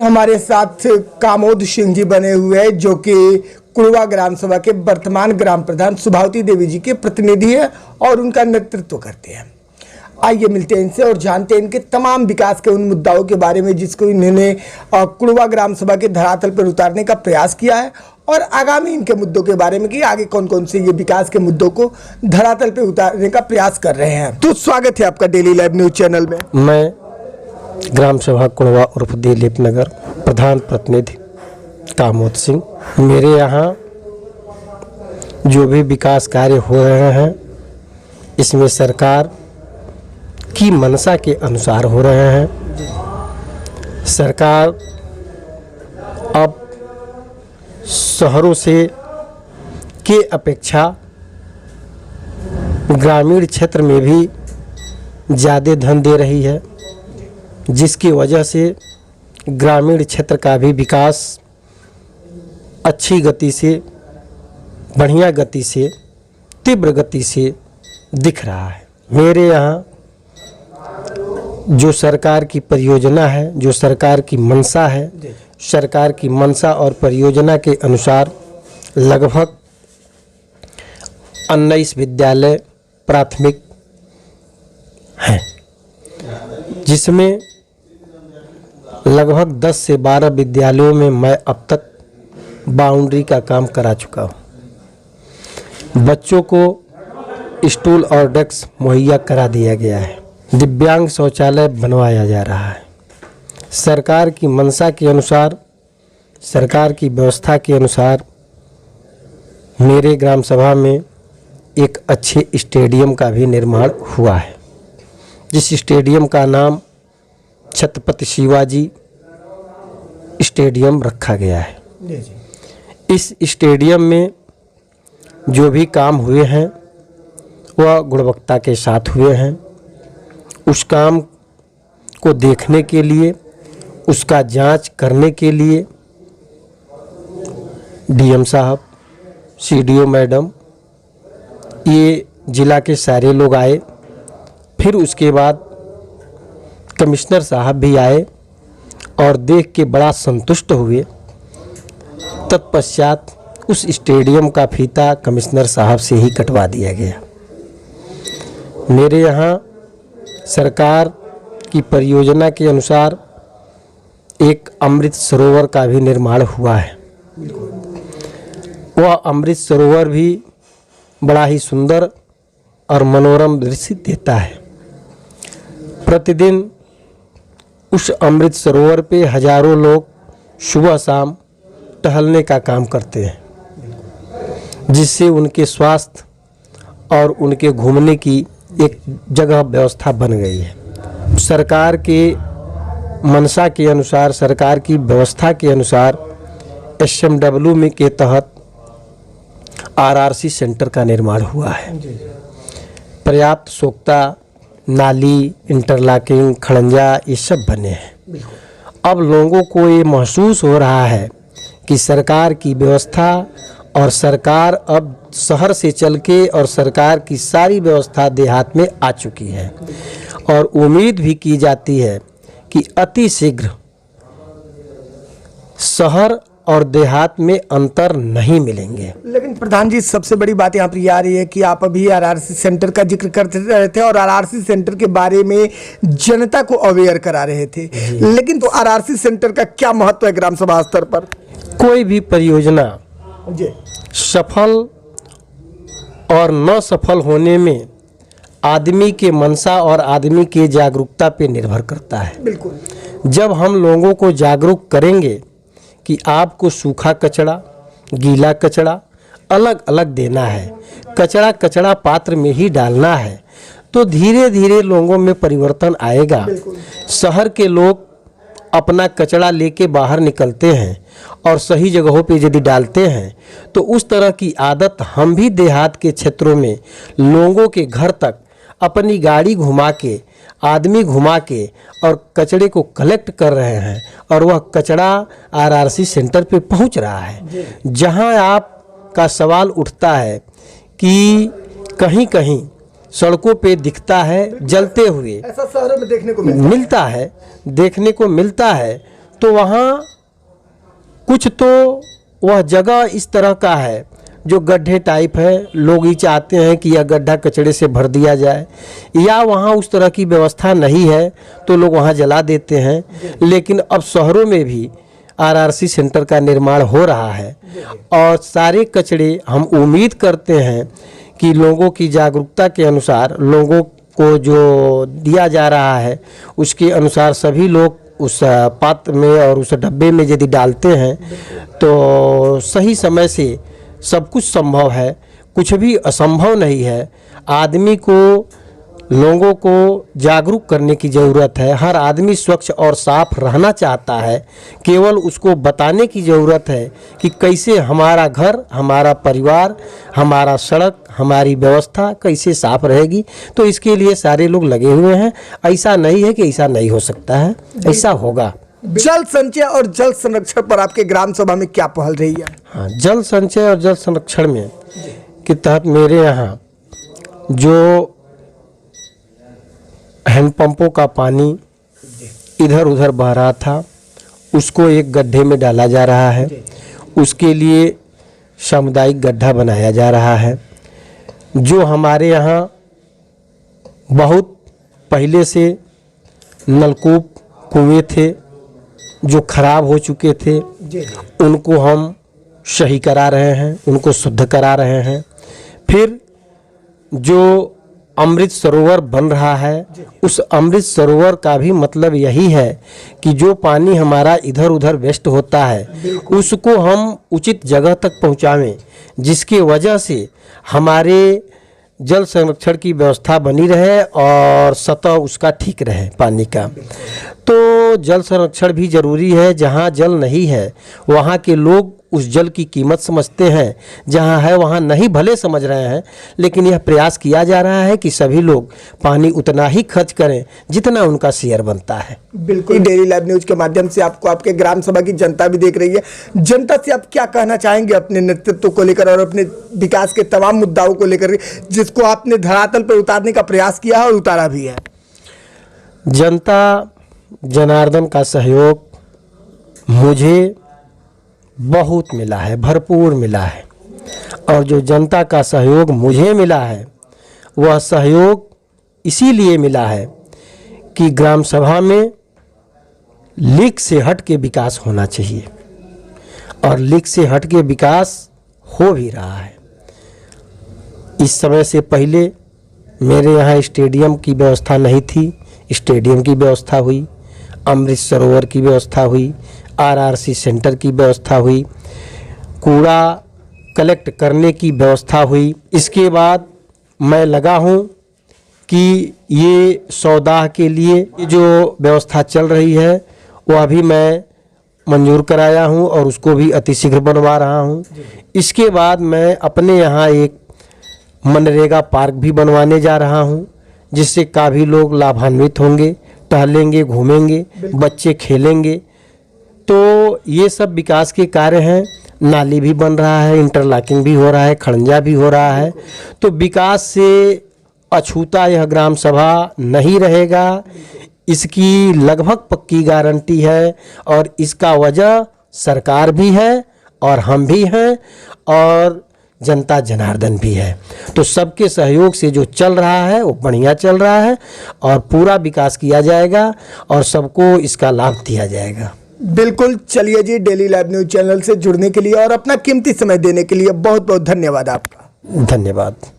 हमारे साथ कामोद सिंह जी बने हुए हैं जो कि कुड़वा ग्राम सभा के वर्तमान ग्राम प्रधान सुभावती देवी जी के प्रतिनिधि है और उनका नेतृत्व करते हैं। आइए मिलते हैं इनसे और जानते हैं इनके तमाम विकास के उन मुद्दाओं के बारे में जिसको इन्होंने कुड़वा ग्राम सभा के धरातल पर उतारने का प्रयास किया है और आगामी इनके मुद्दों के बारे में कि आगे कौन कौन से ये विकास के मुद्दों को धरातल पर उतारने का प्रयास कर रहे हैं। तो स्वागत है आपका डेली लाइव न्यूज चैनल में। मैं ग्राम सभा कुड़वा उर्फ दिलीप नगर प्रधान प्रतिनिधि कामोद सिंह। मेरे यहाँ जो भी विकास कार्य हो रहे हैं इसमें सरकार की मंशा के अनुसार हो रहे हैं। सरकार अब शहरों से के अपेक्षा ग्रामीण क्षेत्र में भी ज़्यादा धन दे रही है, जिसकी वजह से ग्रामीण क्षेत्र का भी विकास अच्छी गति से, बढ़िया गति से, तीव्र गति से दिख रहा है। मेरे यहाँ जो सरकार की परियोजना है, जो सरकार की मंशा है, सरकार की मंशा और परियोजना के अनुसार लगभग 19 विद्यालय प्राथमिक हैं, जिसमें लगभग 10 से 12 विद्यालयों में मैं अब तक बाउंड्री का काम करा चुका हूँ। बच्चों को स्टूल और डेस्क मुहैया करा दिया गया है। दिव्यांग शौचालय बनवाया जा रहा है। सरकार की मंशा के अनुसार, सरकार की व्यवस्था के अनुसार मेरे ग्राम सभा में एक अच्छे स्टेडियम का भी निर्माण हुआ है, जिस स्टेडियम का नाम छत्रपति शिवाजी स्टेडियम रखा गया है। इस स्टेडियम में जो भी काम हुए हैं वह गुणवत्ता के साथ हुए हैं। उस काम को देखने के लिए, उसका जांच करने के लिए डीएम साहब, सीडीओ मैडम, ये जिला के सारे लोग आए। फिर उसके बाद कमिश्नर साहब भी आए और देख के बड़ा संतुष्ट हुए। तत्पश्चात उस स्टेडियम का फीता कमिश्नर साहब से ही कटवा दिया गया। मेरे यहाँ सरकार की परियोजना के अनुसार एक अमृत सरोवर का भी निर्माण हुआ है। वह अमृत सरोवर भी बड़ा ही सुंदर और मनोरम दृश्य देता है। प्रतिदिन उस अमृत सरोवर पे हजारों लोग सुबह शाम टहलने का काम करते हैं, जिससे उनके स्वास्थ्य और उनके घूमने की एक जगह व्यवस्था बन गई है। सरकार के मंशा के अनुसार, सरकार की व्यवस्था के अनुसार SMW में के तहत RRC सेंटर का निर्माण हुआ है। पर्याप्त सोख्ता, नाली, इंटरलॉकिंग, खड़ंजा ये सब बने हैं। अब लोगों को ये महसूस हो रहा है कि सरकार की व्यवस्था और सरकार अब शहर से चल के और सरकार की सारी व्यवस्था देहात में आ चुकी है और उम्मीद भी की जाती है कि अति शीघ्र शहर और देहात में अंतर नहीं मिलेंगे। लेकिन प्रधान जी, सबसे बड़ी बात यहाँ पर यह आ रही है कि आप अभी RRC सेंटर का जिक्र करते रहे थे और RRC सेंटर के बारे में जनता को अवेयर करा रहे थे, लेकिन तो RRC सेंटर का क्या महत्व है ग्राम सभा स्तर पर? कोई भी परियोजना सफल और न सफल होने में आदमी के मंशा और आदमी के जागरूकता पे निर्भर करता है। बिल्कुल। जब हम लोगों को जागरूक करेंगे कि आपको सूखा कचरा, गीला कचरा अलग अलग देना है, कचरा कचरा पात्र में ही डालना है, तो धीरे धीरे लोगों में परिवर्तन आएगा। शहर के लोग अपना कचरा लेके बाहर निकलते हैं और सही जगहों पे यदि डालते हैं तो उस तरह की आदत हम भी देहात के क्षेत्रों में लोगों के घर तक अपनी गाड़ी घुमा के, आदमी घुमा के और कचरे को कलेक्ट कर रहे हैं और वह कचरा RRC सेंटर पे पहुंच रहा है। जहां आपका सवाल उठता है कि कहीं कहीं सड़कों पे दिखता है जलते हुए, ऐसा शहरों में देखने को मिलता है, देखने को मिलता है, तो वहाँ कुछ तो वह जगह इस तरह का है जो गड्ढे टाइप है, लोग ही चाहते हैं कि यह गड्ढा कचड़े से भर दिया जाए, या वहाँ उस तरह की व्यवस्था नहीं है तो लोग वहाँ जला देते हैं। लेकिन अब शहरों में भी आरआरसी सेंटर का निर्माण हो रहा है और सारे कचड़े हम उम्मीद करते हैं कि लोगों की जागरूकता के अनुसार, लोगों को जो दिया जा रहा है उसके अनुसार सभी लोग उस पात्र में और उस डब्बे में यदि डालते हैं तो सही समय से सब कुछ संभव है, कुछ भी असंभव नहीं है। आदमी को, लोगों को जागरूक करने की ज़रूरत है। हर आदमी स्वच्छ और साफ रहना चाहता है, केवल उसको बताने की ज़रूरत है कि कैसे हमारा घर, हमारा परिवार, हमारा सड़क, हमारी व्यवस्था कैसे साफ रहेगी। तो इसके लिए सारे लोग लगे हुए हैं। ऐसा नहीं है कि ऐसा नहीं हो सकता है, ऐसा होगा। जल संचय और जल संरक्षण पर आपके ग्राम सभा में क्या पहल रही है? हाँ, जल संचय और जल संरक्षण में के तहत मेरे यहाँ जो हैंडपंपों का पानी इधर उधर बह रहा था उसको एक गड्ढे में डाला जा रहा है। उसके लिए सामुदायिक गड्ढा बनाया जा रहा है। जो हमारे यहाँ बहुत पहले से नलकूप, कुएं थे जो खराब हो चुके थे, उनको हम सही करा रहे हैं, उनको शुद्ध करा रहे हैं। फिर जो अमृत सरोवर बन रहा है, उस अमृत सरोवर का भी मतलब यही है कि जो पानी हमारा इधर उधर वेस्ट होता है उसको हम उचित जगह तक पहुंचावें, जिसकी वजह से हमारे जल संरक्षण की व्यवस्था बनी रहे और सतह उसका ठीक रहे पानी का। तो जल संरक्षण भी ज़रूरी है। जहाँ जल नहीं है वहाँ के लोग उस जल की कीमत समझते हैं, जहाँ है वहाँ नहीं भले समझ रहे हैं, लेकिन यह प्रयास किया जा रहा है कि सभी लोग पानी उतना ही खर्च करें जितना उनका शेयर बनता है। बिल्कुल। डेली लाइव न्यूज के माध्यम से आपको आपके ग्राम सभा की जनता भी देख रही है। जनता से आप क्या कहना चाहेंगे अपने नेतृत्व को लेकर और अपने विकास के तमाम मुद्दाओं को लेकर, जिसको आपने धरातल पर उतारने का प्रयास किया है और उतारा भी है? जनता जनार्दन का सहयोग मुझे बहुत मिला है, भरपूर मिला है। और जो जनता का सहयोग मुझे मिला है वह सहयोग इसीलिए मिला है कि ग्राम सभा में लीक से हट के विकास होना चाहिए और लीक से हट के विकास हो भी रहा है। इस समय से पहले मेरे यहाँ स्टेडियम की व्यवस्था नहीं थी, स्टेडियम की व्यवस्था हुई, अमृत सरोवर की व्यवस्था हुई, आरआरसी सेंटर की व्यवस्था हुई, कूड़ा कलेक्ट करने की व्यवस्था हुई। इसके बाद मैं लगा हूँ कि ये सौदाह के लिए जो व्यवस्था चल रही है वो अभी मैं मंजूर कराया हूँ और उसको भी अतिशीघ्र बनवा रहा हूँ। इसके बाद मैं अपने यहाँ एक मनरेगा पार्क भी बनवाने जा रहा हूँ, जिससे काफ़ी लोग लाभान्वित होंगे, टहलेंगे, घूमेंगे, बच्चे खेलेंगे। तो ये सब विकास के कार्य हैं। नाली भी बन रहा है, इंटरलॉकिंग भी हो रहा है, खड़ंजा भी हो रहा है। तो विकास से अछूता यह ग्राम सभा नहीं रहेगा, इसकी लगभग पक्की गारंटी है। और इसका वजह सरकार भी है और हम भी हैं और जनता जनार्दन भी है। तो सबके सहयोग से जो चल रहा है वो बढ़िया चल रहा है और पूरा विकास किया जाएगा और सबको इसका लाभ दिया जाएगा। बिल्कुल। चलिए जी, डेली लाइव न्यूज चैनल से जुड़ने के लिए और अपना कीमती समय देने के लिए बहुत बहुत धन्यवाद आपका। धन्यवाद।